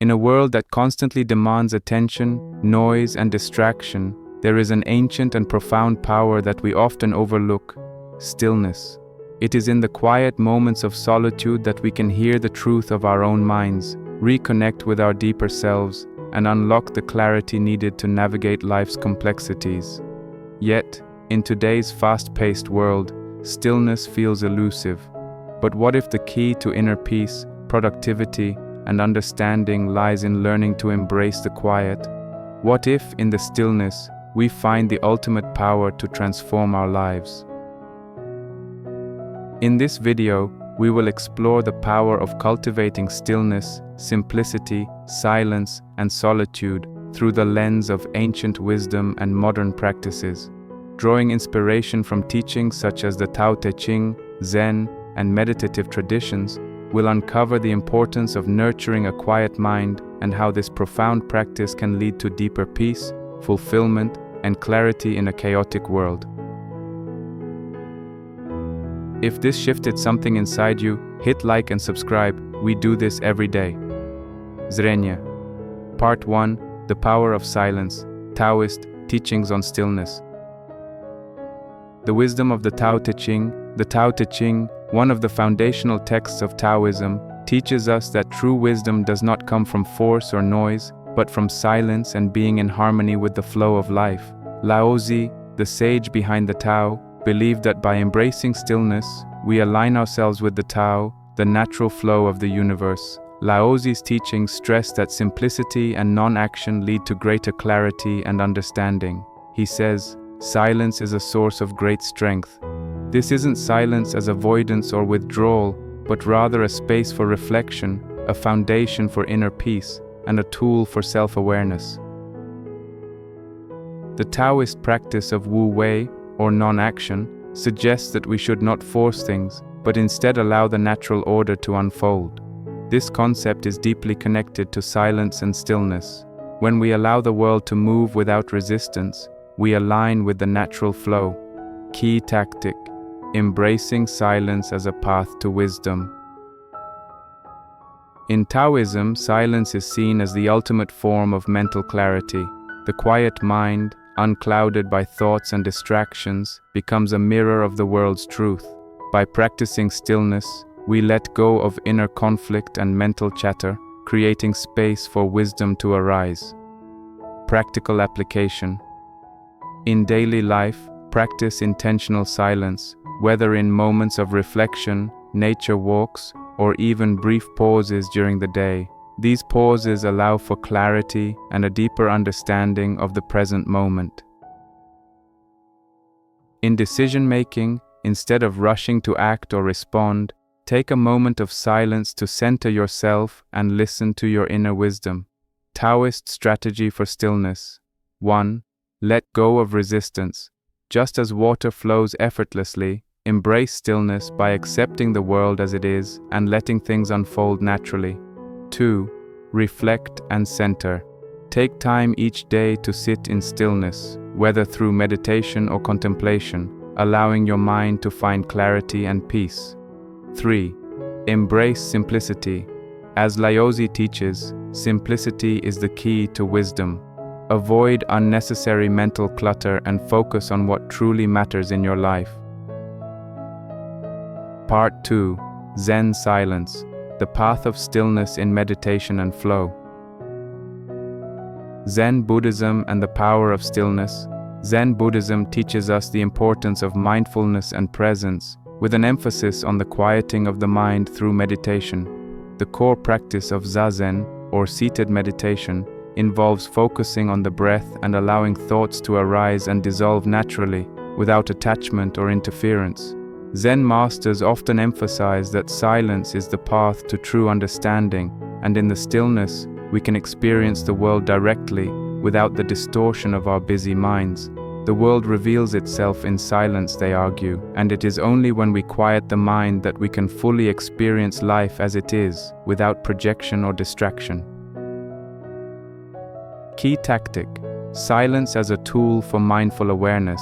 In a world that constantly demands attention, noise, and distraction, there is an ancient and profound power that we often overlook: stillness. It is in the quiet moments of solitude that we can hear the truth of our own minds, reconnect with our deeper selves, and unlock the clarity needed to navigate life's complexities. Yet, in today's fast-paced world, stillness feels elusive. But what if the key to inner peace, productivity, and understanding lies in learning to embrace the quiet? What if, in the stillness, we find the ultimate power to transform our lives? In this video, we will explore the power of cultivating stillness, simplicity, silence, and solitude through the lens of ancient wisdom and modern practices. Drawing inspiration from teachings such as the Tao Te Ching, Zen, and meditative traditions, we'll uncover the importance of nurturing a quiet mind and how this profound practice can lead to deeper peace, fulfillment, and clarity in a chaotic world. If this shifted something inside you, hit like and subscribe. We do this every day. Zrenya. Part 1: The Power of Silence. Taoist Teachings on Stillness. The wisdom of the Tao Te Ching. The Tao Te Ching, one of the foundational texts of Taoism, teaches us that true wisdom does not come from force or noise, but from silence and being in harmony with the flow of life. Laozi, the sage behind the Tao, believed that by embracing stillness, we align ourselves with the Tao, the natural flow of the universe. Laozi's teachings stress that simplicity and non-action lead to greater clarity and understanding. He says, "Silence is a source of great strength." This isn't silence as avoidance or withdrawal, but rather a space for reflection, a foundation for inner peace, and a tool for self-awareness. The Taoist practice of Wu Wei, or non-action, suggests that we should not force things, but instead allow the natural order to unfold. This concept is deeply connected to silence and stillness. When we allow the world to move without resistance, we align with the natural flow. Key tactic: embracing silence as a path to wisdom. In Taoism, silence is seen as the ultimate form of mental clarity. The quiet mind, unclouded by thoughts and distractions, becomes a mirror of the world's truth. By practicing stillness, we let go of inner conflict and mental chatter, creating space for wisdom to arise. Practical application. In daily life, practice intentional silence, whether in moments of reflection, nature walks, or even brief pauses during the day. These pauses allow for clarity and a deeper understanding of the present moment. In decision-making, instead of rushing to act or respond, take a moment of silence to center yourself and listen to your inner wisdom. Taoist strategy for stillness. 1. Let go of resistance. Just as water flows effortlessly, embrace stillness by accepting the world as it is and letting things unfold naturally. 2. Reflect and center. Take time each day to sit in stillness, whether through meditation or contemplation, allowing your mind to find clarity and peace. 3. Embrace simplicity. As Laozi teaches, simplicity is the key to wisdom. Avoid unnecessary mental clutter and focus on what truly matters in your life. Part 2: Zen Silence. The path of stillness in meditation and flow. Zen Buddhism and the power of stillness. Zen Buddhism teaches us the importance of mindfulness and presence, with an emphasis on the quieting of the mind through meditation. The core practice of Zazen, or seated meditation, involves focusing on the breath and allowing thoughts to arise and dissolve naturally, without attachment or interference. Zen masters often emphasize that silence is the path to true understanding, and in the stillness, we can experience the world directly, without the distortion of our busy minds. The world reveals itself in silence, they argue, and it is only when we quiet the mind that we can fully experience life as it is, without projection or distraction. Key tactic: silence as a tool for mindful awareness.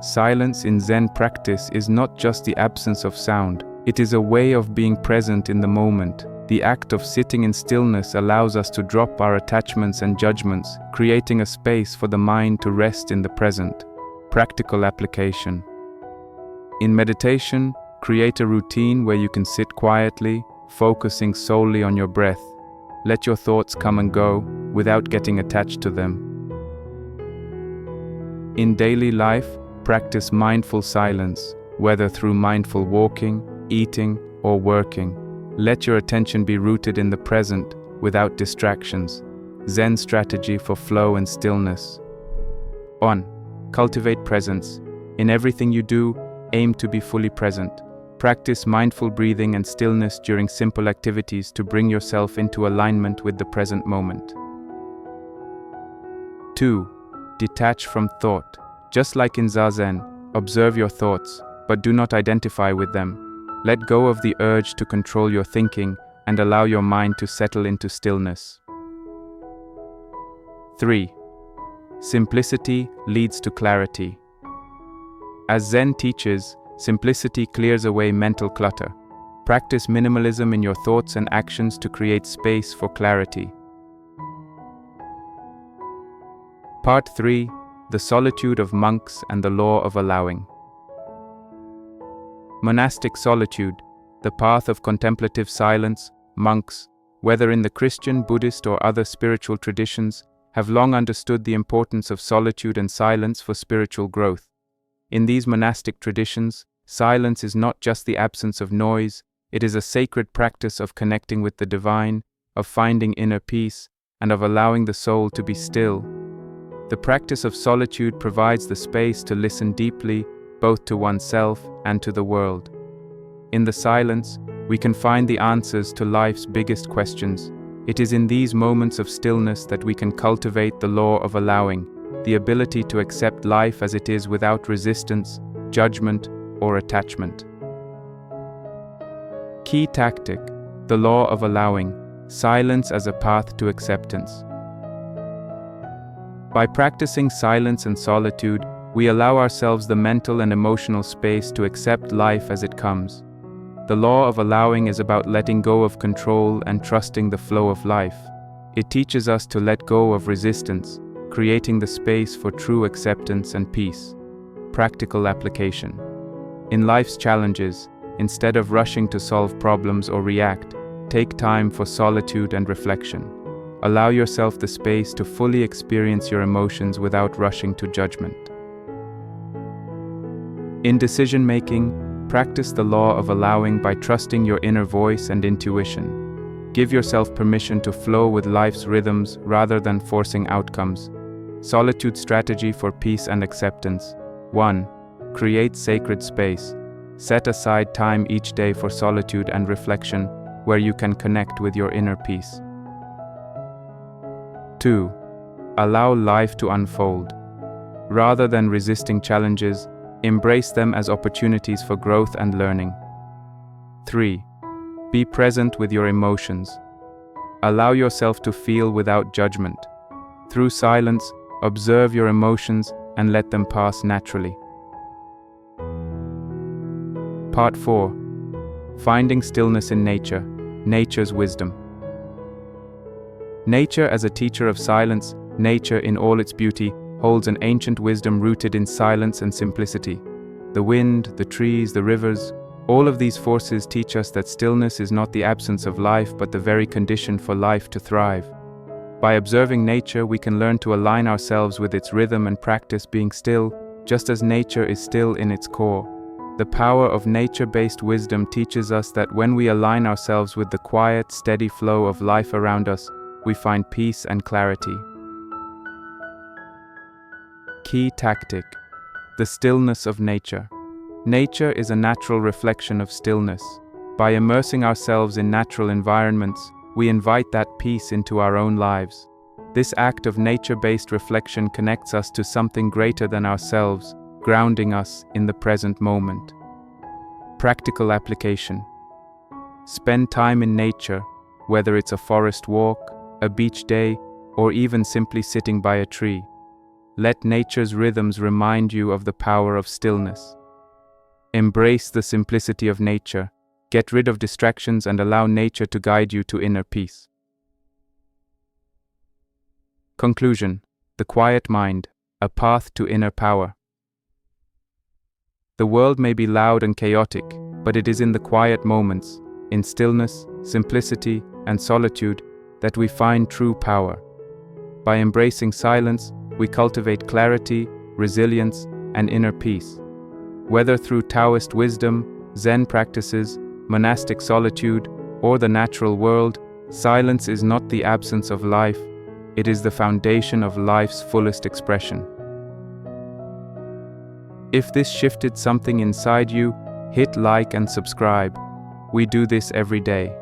Silence in Zen practice is not just the absence of sound, it is a way of being present in the moment. The act of sitting in stillness allows us to drop our attachments and judgments, creating a space for the mind to rest in the present. Practical application. In meditation, create a routine where you can sit quietly, focusing solely on your breath. Let your thoughts come and go without getting attached to them. In daily life, practice mindful silence, whether through mindful walking, eating, or working. Let your attention be rooted in the present, without distractions. Zen strategy for flow and stillness. 1. Cultivate presence. In everything you do, aim to be fully present. Practice mindful breathing and stillness during simple activities to bring yourself into alignment with the present moment. 2. Detach from thought. Just like in Zazen, observe your thoughts, but do not identify with them. Let go of the urge to control your thinking and allow your mind to settle into stillness. 3. Simplicity leads to clarity. As Zen teaches, simplicity clears away mental clutter. Practice minimalism in your thoughts and actions to create space for clarity. Part 3. The solitude of monks and the law of allowing. Monastic solitude, the path of contemplative silence. Monks, whether in the Christian, Buddhist, or other spiritual traditions, have long understood the importance of solitude and silence for spiritual growth. In these monastic traditions, silence is not just the absence of noise, it is a sacred practice of connecting with the divine, of finding inner peace, and of allowing the soul to be still. The practice of solitude provides the space to listen deeply, both to oneself and to the world. In the silence, we can find the answers to life's biggest questions. It is in these moments of stillness that we can cultivate the law of allowing, the ability to accept life as it is without resistance, judgment, or attachment. Key tactic: the law of allowing, silence as a path to acceptance. By practicing silence and solitude, we allow ourselves the mental and emotional space to accept life as it comes. The law of allowing is about letting go of control and trusting the flow of life. It teaches us to let go of resistance, creating the space for true acceptance and peace. Practical application. In life's challenges, instead of rushing to solve problems or react, take time for solitude and reflection. Allow yourself the space to fully experience your emotions without rushing to judgment. In decision-making, practice the law of allowing by trusting your inner voice and intuition. Give yourself permission to flow with life's rhythms rather than forcing outcomes. Solitude strategy for peace and acceptance. 1. Create sacred space. Set aside time each day for solitude and reflection, where you can connect with your inner peace. 2. Allow life to unfold. Rather than resisting challenges, embrace them as opportunities for growth and learning. 3. Be present with your emotions. Allow yourself to feel without judgment. Through silence, observe your emotions and let them pass naturally. Part 4. Finding stillness in nature, nature's wisdom. Nature as a teacher of silence, nature in all its beauty, holds an ancient wisdom rooted in silence and simplicity. The wind, the trees, the rivers, all of these forces teach us that stillness is not the absence of life but the very condition for life to thrive. By observing nature, we can learn to align ourselves with its rhythm and practice being still, just as nature is still in its core. The power of nature-based wisdom teaches us that when we align ourselves with the quiet, steady flow of life around us, we find peace and clarity. Key tactic: the stillness of nature. Nature is a natural reflection of stillness. By immersing ourselves in natural environments, we invite that peace into our own lives. This act of nature-based reflection connects us to something greater than ourselves, grounding us in the present moment. Practical application. Spend time in nature, whether it's a forest walk, a beach day, or even simply sitting by a tree. Let nature's rhythms remind you of the power of stillness. Embrace the simplicity of nature, Get rid of distractions and allow nature to guide you to inner peace. Conclusion: the quiet mind, a path to inner power. The world may be loud and chaotic, but it is in the quiet moments, in stillness, simplicity, and solitude, that we find true power. By embracing silence, we cultivate clarity, resilience, and inner peace. Whether through Taoist wisdom, Zen practices, monastic solitude, or the natural world, silence is not the absence of life, it is the foundation of life's fullest expression. If this shifted something inside you, hit like and subscribe. We do this every day.